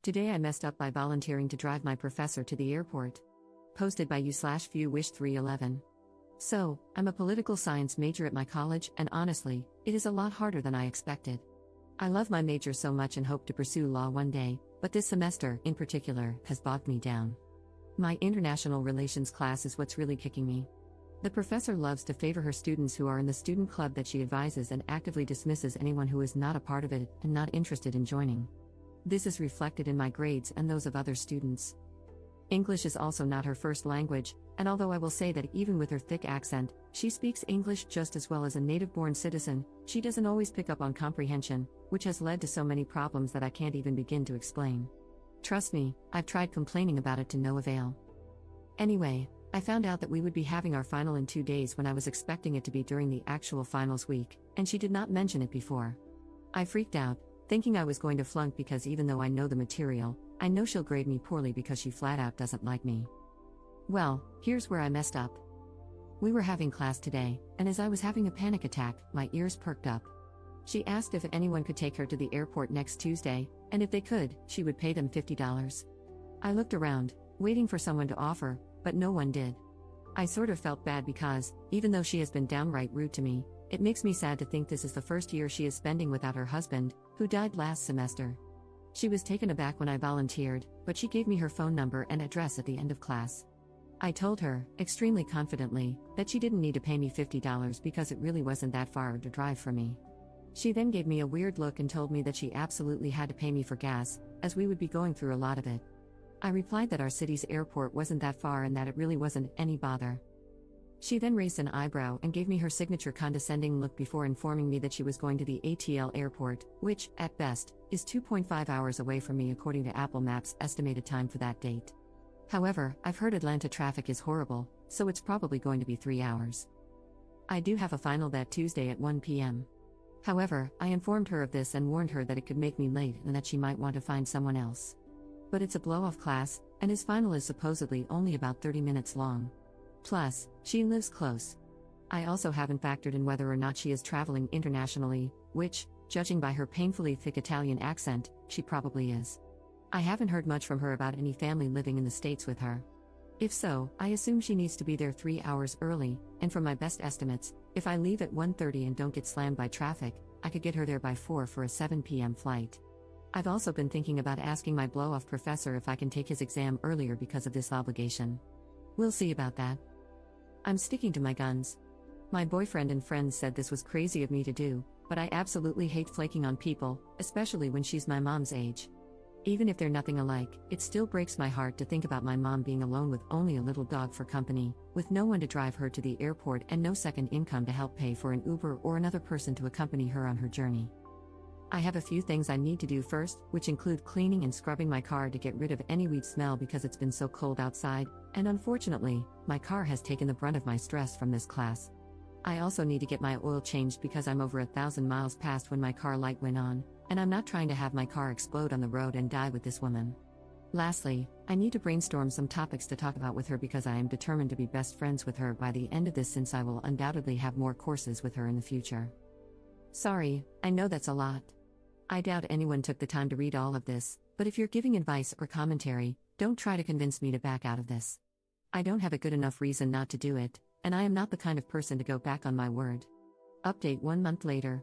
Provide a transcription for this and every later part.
Today I messed up by volunteering to drive my professor to the airport. Posted by you/viewwish311. So, I'm a political science major at my college, and honestly, it is a lot harder than I expected. I love my major so much and hope to pursue law one day, but this semester, in particular, has bogged me down. My international relations class is what's really kicking me. The professor loves to favor her students who are in the student club that she advises and actively dismisses anyone who is not a part of it and not interested in joining. This is reflected in my grades and those of other students. English is also not her first language, and although I will say that even with her thick accent, she speaks English just as well as a native-born citizen, she doesn't always pick up on comprehension, which has led to so many problems that I can't even begin to explain. Trust me, I've tried complaining about it to no avail. Anyway, I found out that we would be having our final in 2 days when I was expecting it to be during the actual finals week, and she did not mention it before. I freaked out, thinking I was going to flunk because even though I know the material, I know she'll grade me poorly because she flat out doesn't like me. Well, here's where I messed up. We were having class today, and as I was having a panic attack, my ears perked up. She asked if anyone could take her to the airport next Tuesday, and if they could, she would pay them $50. I looked around, waiting for someone to offer, but no one did. I sort of felt bad because, even though she has been downright rude to me, it makes me sad to think this is the first year she is spending without her husband, who died last semester. She was taken aback when I volunteered, but she gave me her phone number and address at the end of class. I told her, extremely confidently, that she didn't need to pay me $50 because it really wasn't that far to drive for me. She then gave me a weird look and told me that she absolutely had to pay me for gas, as we would be going through a lot of it. I replied that our city's airport wasn't that far and that it really wasn't any bother. She then raised an eyebrow and gave me her signature condescending look before informing me that she was going to the ATL airport, which, at best, is 2.5 hours away from me according to Apple Maps' estimated time for that date. However, I've heard Atlanta traffic is horrible, so it's probably going to be 3 hours. I do have a final that Tuesday at 1 p.m. However, I informed her of this and warned her that it could make me late and that she might want to find someone else. But it's a blow-off class, and his final is supposedly only about 30 minutes long. Plus, she lives close. I also haven't factored in whether or not she is traveling internationally, which, judging by her painfully thick Italian accent, she probably is. I haven't heard much from her about any family living in the States with her. If so, I assume she needs to be there 3 hours early, and from my best estimates, if I leave at 1:30 and don't get slammed by traffic, I could get her there by 4 for a 7 p.m. flight. I've also been thinking about asking my blow-off professor if I can take his exam earlier because of this obligation. We'll see about that. I'm sticking to my guns. My boyfriend and friends said this was crazy of me to do, but I absolutely hate flaking on people, especially when she's my mom's age. Even if they're nothing alike, it still breaks my heart to think about my mom being alone with only a little dog for company, with no one to drive her to the airport and no second income to help pay for an Uber or another person to accompany her on her journey. I have a few things I need to do first, which include cleaning and scrubbing my car to get rid of any weed smell because it's been so cold outside, and unfortunately, my car has taken the brunt of my stress from this class. I also need to get my oil changed because I'm over 1,000 miles past when my car light went on, and I'm not trying to have my car explode on the road and die with this woman. Lastly, I need to brainstorm some topics to talk about with her because I am determined to be best friends with her by the end of this since I will undoubtedly have more courses with her in the future. Sorry, I know that's a lot. I doubt anyone took the time to read all of this, but if you're giving advice or commentary, don't try to convince me to back out of this. I don't have a good enough reason not to do it, and I am not the kind of person to go back on my word. Update 1 month later.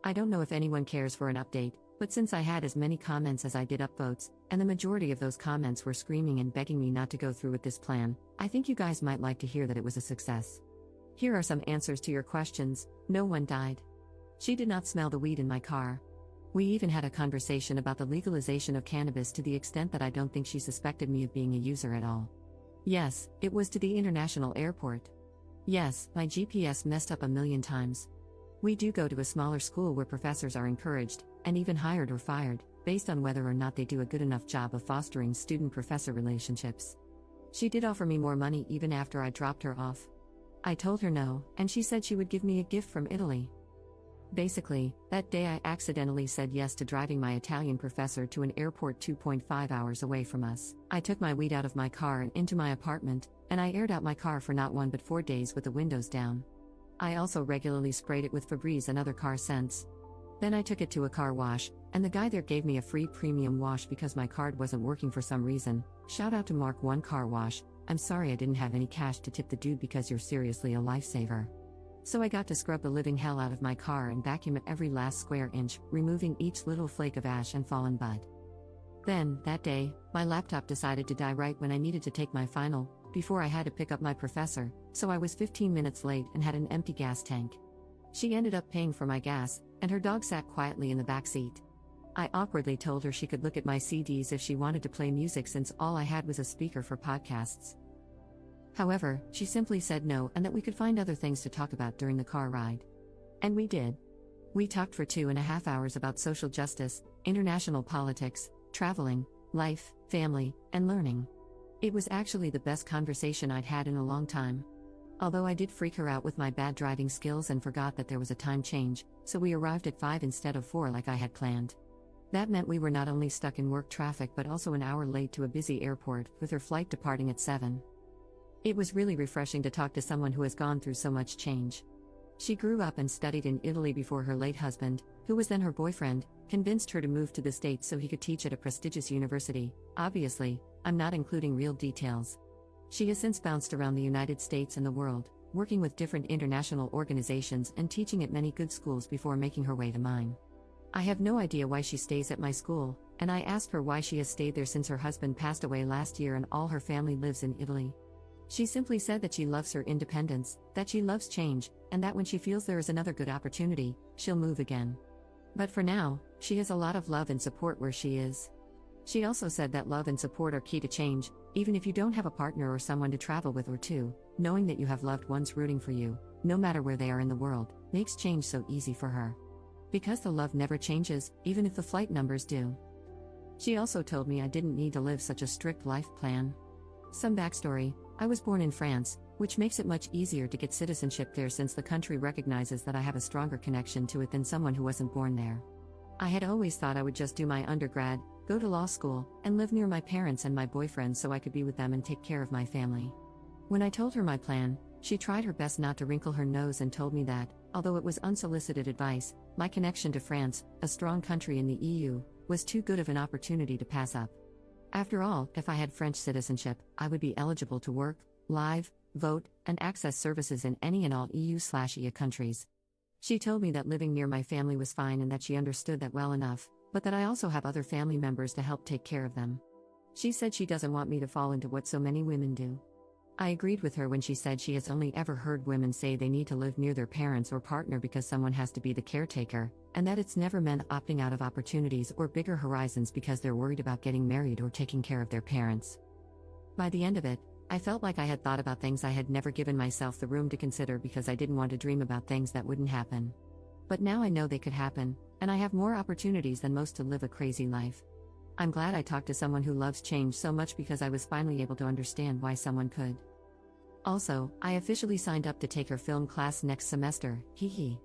I don't know if anyone cares for an update, but since I had as many comments as I did upvotes, and the majority of those comments were screaming and begging me not to go through with this plan, I think you guys might like to hear that it was a success. Here are some answers to your questions. No one died. She did not smell the weed in my car. We even had a conversation about the legalization of cannabis to the extent that I don't think she suspected me of being a user at all. Yes, it was to the international airport. Yes, my GPS messed up a million times. We do go to a smaller school where professors are encouraged, and even hired or fired, based on whether or not they do a good enough job of fostering student-professor relationships. She did offer me more money even after I dropped her off. I told her no, and she said she would give me a gift from Italy. Basically, that day I accidentally said yes to driving my Italian professor to an airport 2.5 hours away from us. I took my weed out of my car and into my apartment, and I aired out my car for not 1 but 4 days with the windows down. I also regularly sprayed it with Febreze and other car scents. Then I took it to a car wash, and the guy there gave me a free premium wash because my card wasn't working for some reason. Shout out to Mark 1 Car Wash. I'm sorry I didn't have any cash to tip the dude because you're seriously a lifesaver. So I got to scrub the living hell out of my car and vacuum it every last square inch, removing each little flake of ash and fallen bud. Then, that day, my laptop decided to die right when I needed to take my final, before I had to pick up my professor, so I was 15 minutes late and had an empty gas tank. She ended up paying for my gas, and her dog sat quietly in the back seat. I awkwardly told her she could look at my CDs if she wanted to play music since all I had was a speaker for podcasts. However, she simply said no and that we could find other things to talk about during the car ride. And we did. We talked for 2.5 hours about social justice, international politics, traveling, life, family, and learning. It was actually the best conversation I'd had in a long time. Although I did freak her out with my bad driving skills and forgot that there was a time change, so we arrived at 5 instead of 4 like I had planned. That meant we were not only stuck in work traffic but also an hour late to a busy airport, with her flight departing at 7. It was really refreshing to talk to someone who has gone through so much change. She grew up and studied in Italy before her late husband, who was then her boyfriend, convinced her to move to the States so he could teach at a prestigious university. Obviously, I'm not including real details. She has since bounced around the United States and the world, working with different international organizations and teaching at many good schools before making her way to mine. I have no idea why she stays at my school, and I asked her why she has stayed there since her husband passed away last year and all her family lives in Italy. She simply said that she loves her independence, that she loves change, and that when she feels there is another good opportunity, she'll move again. But for now, she has a lot of love and support where she is. She also said that love and support are key to change, even if you don't have a partner or someone to travel with or to, knowing that you have loved ones rooting for you, no matter where they are in the world, makes change so easy for her. Because the love never changes, even if the flight numbers do. She also told me I didn't need to live such a strict life plan. Some backstory: I was born in France, which makes it much easier to get citizenship there since the country recognizes that I have a stronger connection to it than someone who wasn't born there. I had always thought I would just do my undergrad, go to law school, and live near my parents and my boyfriend so I could be with them and take care of my family. When I told her my plan, she tried her best not to wrinkle her nose and told me that, although it was unsolicited advice, my connection to France, a strong country in the EU, was too good of an opportunity to pass up. After all, if I had French citizenship, I would be eligible to work, live, vote, and access services in any and all EU/EA countries. She told me that living near my family was fine and that she understood that well enough, but that I also have other family members to help take care of them. She said she doesn't want me to fall into what so many women do. I agreed with her when she said she has only ever heard women say they need to live near their parents or partner because someone has to be the caretaker, and that it's never meant opting out of opportunities or bigger horizons because they're worried about getting married or taking care of their parents. By the end of it, I felt like I had thought about things I had never given myself the room to consider because I didn't want to dream about things that wouldn't happen. But now I know they could happen, and I have more opportunities than most to live a crazy life. I'm glad I talked to someone who loves change so much because I was finally able to understand why someone could. Also, I officially signed up to take her film class next semester, hee hee.